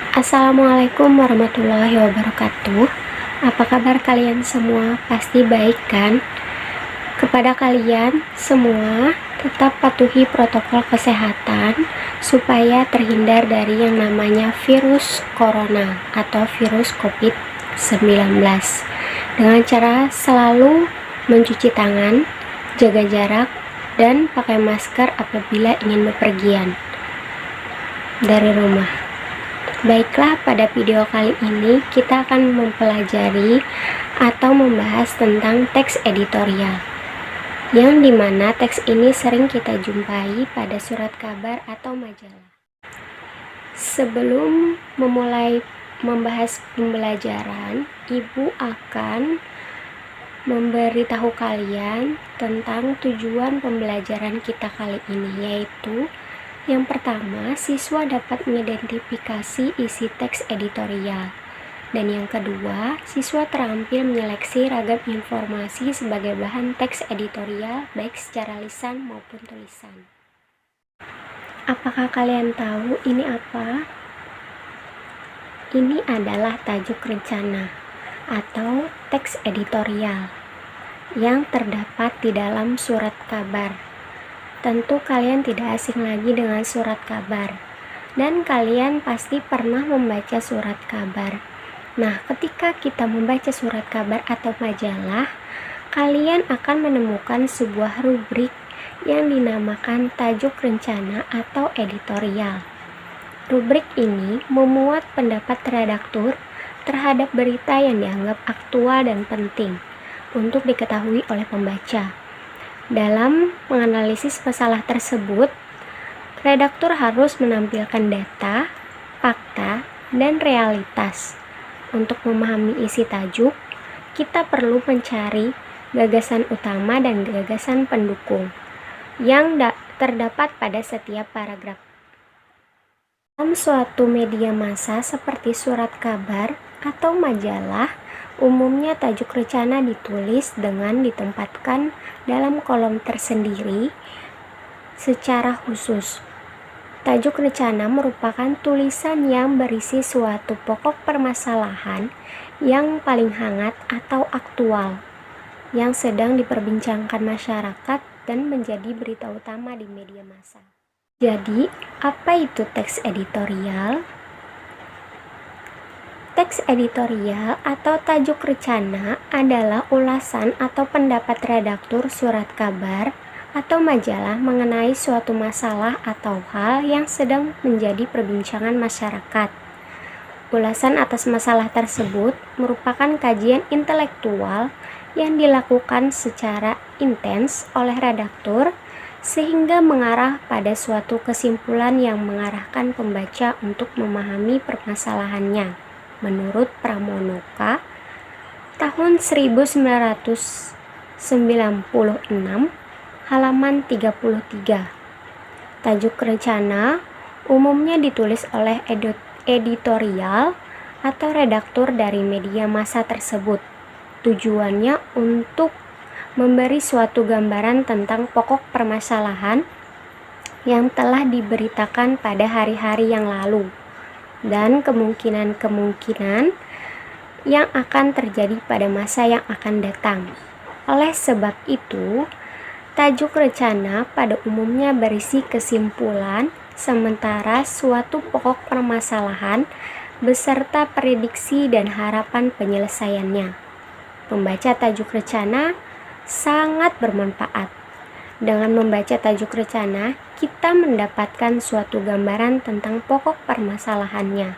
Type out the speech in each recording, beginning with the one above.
Assalamualaikum warahmatullahi wabarakatuh. Apa kabar kalian semua? Pasti baik kan? Kepada kalian semua, tetap patuhi protokol kesehatan supaya terhindar dari yang namanya virus corona atau virus COVID-19 dengan cara selalu mencuci tangan, jaga jarak, dan pakai masker apabila ingin bepergian dari rumah. Baiklah, pada video kali ini kita akan mempelajari atau membahas tentang teks editorial, yang dimana teks ini sering kita jumpai pada surat kabar atau majalah. Sebelum memulai membahas pembelajaran, Ibu akan memberitahu kalian tentang tujuan pembelajaran kita kali ini, yaitu yang pertama, siswa dapat mengidentifikasi isi teks editorial. Dan yang kedua, siswa terampil menyeleksi ragam informasi sebagai bahan teks editorial baik secara lisan maupun tulisan. Apakah kalian tahu ini apa? Ini adalah tajuk rencana atau teks editorial yang terdapat di dalam surat kabar. Tentu kalian tidak asing lagi dengan surat kabar, dan kalian pasti pernah membaca surat kabar. Nah, ketika kita membaca surat kabar atau majalah, kalian akan menemukan sebuah rubrik yang dinamakan tajuk rencana atau editorial. Rubrik ini memuat pendapat redaktur terhadap berita yang dianggap aktual dan penting untuk diketahui oleh pembaca. Dalam menganalisis masalah tersebut, redaktur harus menampilkan data, fakta, dan realitas. Untuk memahami isi tajuk, kita perlu mencari gagasan utama dan gagasan pendukung yang terdapat pada setiap paragraf. Dalam suatu media massa seperti surat kabar atau majalah, umumnya tajuk rencana ditulis dengan ditempatkan dalam kolom tersendiri secara khusus. Tajuk rencana merupakan tulisan yang berisi suatu pokok permasalahan yang paling hangat atau aktual yang sedang diperbincangkan masyarakat dan menjadi berita utama di media massa. Jadi, apa itu teks editorial? Teks editorial atau tajuk rencana adalah ulasan atau pendapat redaktur surat kabar atau majalah mengenai suatu masalah atau hal yang sedang menjadi perbincangan masyarakat. Ulasan atas masalah tersebut merupakan kajian intelektual yang dilakukan secara intens oleh redaktur sehingga mengarah pada suatu kesimpulan yang mengarahkan pembaca untuk memahami permasalahannya. Menurut Pramonoka tahun 1996 halaman 33. Tajuk rencana umumnya ditulis oleh editorial atau redaktur dari media massa tersebut. Tujuannya untuk memberi suatu gambaran tentang pokok permasalahan yang telah diberitakan pada hari-hari yang lalu dan kemungkinan-kemungkinan yang akan terjadi pada masa yang akan datang. Oleh sebab itu, tajuk rencana pada umumnya berisi kesimpulan, sementara suatu pokok permasalahan beserta prediksi dan harapan penyelesaiannya. Membaca tajuk rencana sangat bermanfaat. Dengan membaca tajuk rencana, kita mendapatkan suatu gambaran tentang pokok permasalahannya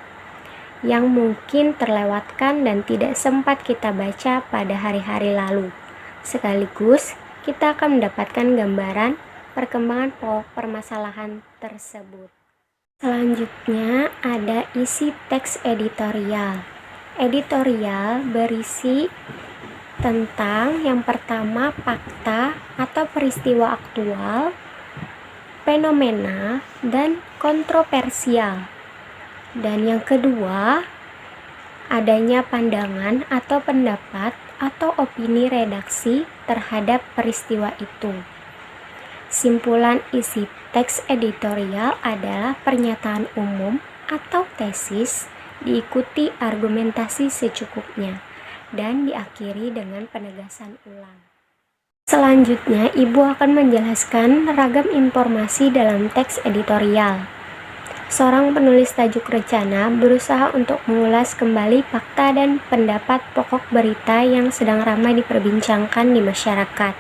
yang mungkin terlewatkan dan tidak sempat kita baca pada hari-hari lalu. Sekaligus, kita akan mendapatkan gambaran perkembangan pokok permasalahan tersebut. Selanjutnya ada isi teks editorial. Editorial berisi tentang yang pertama fakta atau peristiwa aktual, fenomena, dan kontroversial. Dan yang kedua, adanya pandangan atau pendapat atau opini redaksi terhadap peristiwa itu. Simpulan isi teks editorial adalah pernyataan umum atau tesis diikuti argumentasi secukupnya, dan diakhiri dengan penegasan ulang. Selanjutnya, Ibu akan menjelaskan ragam informasi dalam teks editorial. Seorang penulis tajuk rencana berusaha untuk mengulas kembali fakta dan pendapat pokok berita yang sedang ramai diperbincangkan di masyarakat.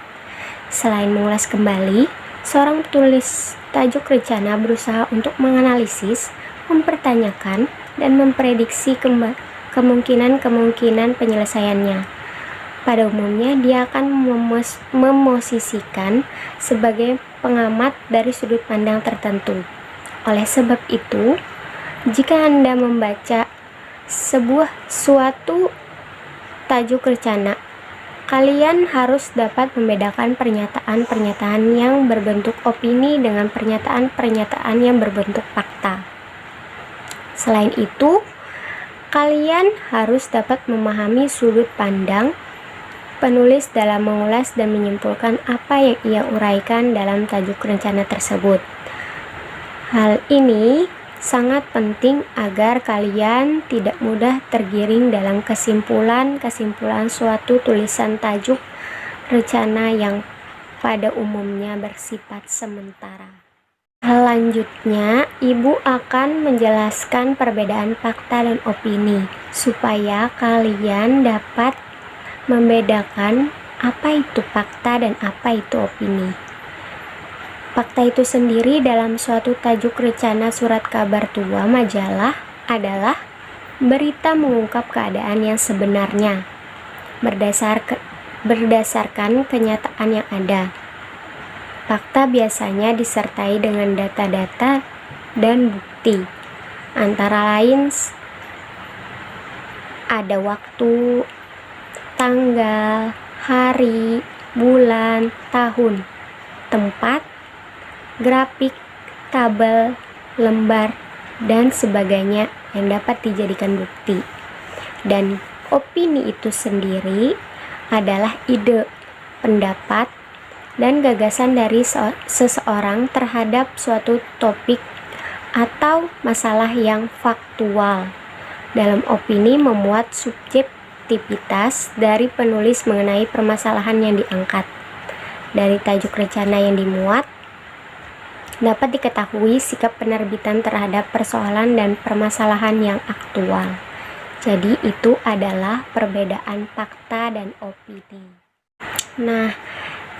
Selain mengulas kembali, seorang penulis tajuk rencana berusaha untuk menganalisis, mempertanyakan, dan memprediksi kemungkinan-kemungkinan penyelesaiannya. Pada umumnya, dia akan memosisikan sebagai pengamat dari sudut pandang tertentu. Oleh sebab itu, jika Anda membaca suatu tajuk rencana, kalian harus dapat membedakan pernyataan-pernyataan yang berbentuk opini dengan pernyataan-pernyataan yang berbentuk fakta. Selain itu, kalian harus dapat memahami sudut pandang penulis dalam mengulas dan menyimpulkan apa yang ia uraikan dalam tajuk rencana tersebut. Hal ini sangat penting agar kalian tidak mudah tergiring dalam kesimpulan-kesimpulan suatu tulisan tajuk rencana yang pada umumnya bersifat sementara. Selanjutnya, Ibu akan menjelaskan perbedaan fakta dan opini supaya kalian dapat membedakan apa itu fakta dan apa itu opini. Fakta itu sendiri dalam suatu tajuk rencana surat kabar tua majalah adalah berita mengungkap keadaan yang sebenarnya berdasarkan kenyataan yang ada. Fakta biasanya disertai dengan data-data dan bukti, antara lain ada waktu, tanggal, hari, bulan, tahun, tempat, grafik, tabel, lembar, dan sebagainya yang dapat dijadikan bukti. Dan opini itu sendiri adalah ide, pendapat, dan gagasan dari seseorang terhadap suatu topik atau masalah yang faktual. Dalam opini memuat subjektivitas dari penulis mengenai permasalahan yang diangkat. Dari tajuk rencana yang dimuat, dapat diketahui sikap penerbitan terhadap persoalan dan permasalahan yang aktual. Jadi itu adalah perbedaan fakta dan opini. Nah,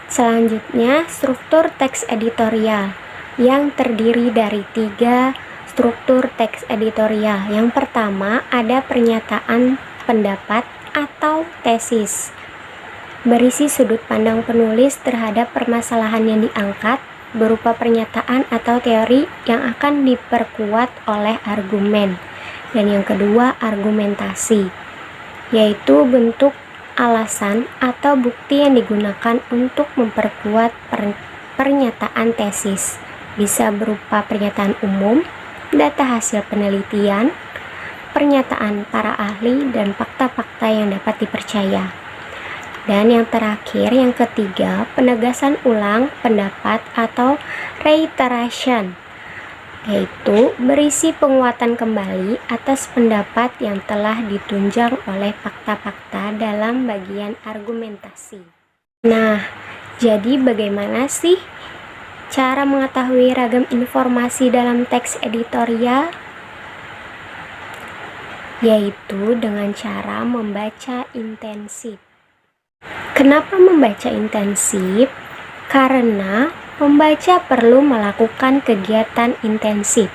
selanjutnya struktur teks editorial yang terdiri dari 3 struktur teks editorial. Yang pertama ada pernyataan pendapat atau tesis, berisi sudut pandang penulis terhadap permasalahan yang diangkat, berupa pernyataan atau teori yang akan diperkuat oleh argumen. Dan yang kedua, argumentasi, yaitu bentuk alasan atau bukti yang digunakan untuk memperkuat pernyataan tesis. Bisa berupa pernyataan umum, data hasil penelitian, pernyataan para ahli, dan fakta-fakta yang dapat dipercaya. Dan yang terakhir, yang ketiga, penegasan ulang pendapat atau reiteration, yaitu berisi penguatan kembali atas pendapat yang telah ditunjang oleh fakta-fakta dalam bagian argumentasi. Nah, jadi bagaimana sih cara mengetahui ragam informasi dalam teks editorial? Yaitu dengan cara membaca intensif. Kenapa membaca intensif? Karena membaca perlu melakukan kegiatan intensif.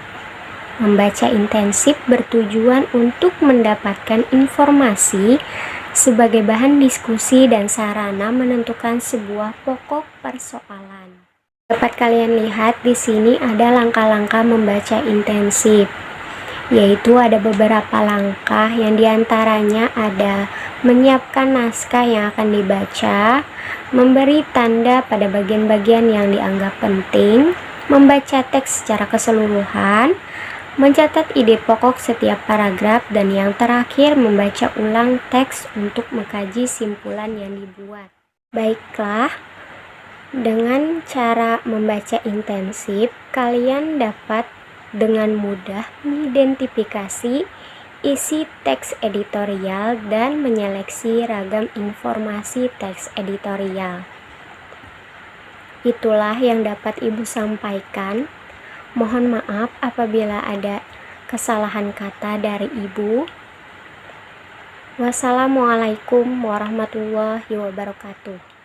Membaca intensif bertujuan untuk mendapatkan informasi sebagai bahan diskusi dan sarana menentukan sebuah pokok persoalan. Dapat kalian lihat di sini ada langkah-langkah membaca intensif, yaitu ada beberapa langkah yang diantaranya ada menyiapkan naskah yang akan dibaca, memberi tanda pada bagian-bagian yang dianggap penting, membaca teks secara keseluruhan, mencatat ide pokok setiap paragraf, dan yang terakhir membaca ulang teks untuk mengkaji simpulan yang dibuat. Baiklah, dengan cara membaca intensif, kalian dapat dengan mudah mengidentifikasi isi teks editorial dan menyeleksi ragam informasi teks editorial. Itulah yang dapat Ibu sampaikan. Mohon maaf apabila ada kesalahan kata dari Ibu. Wassalamualaikum warahmatullahi wabarakatuh.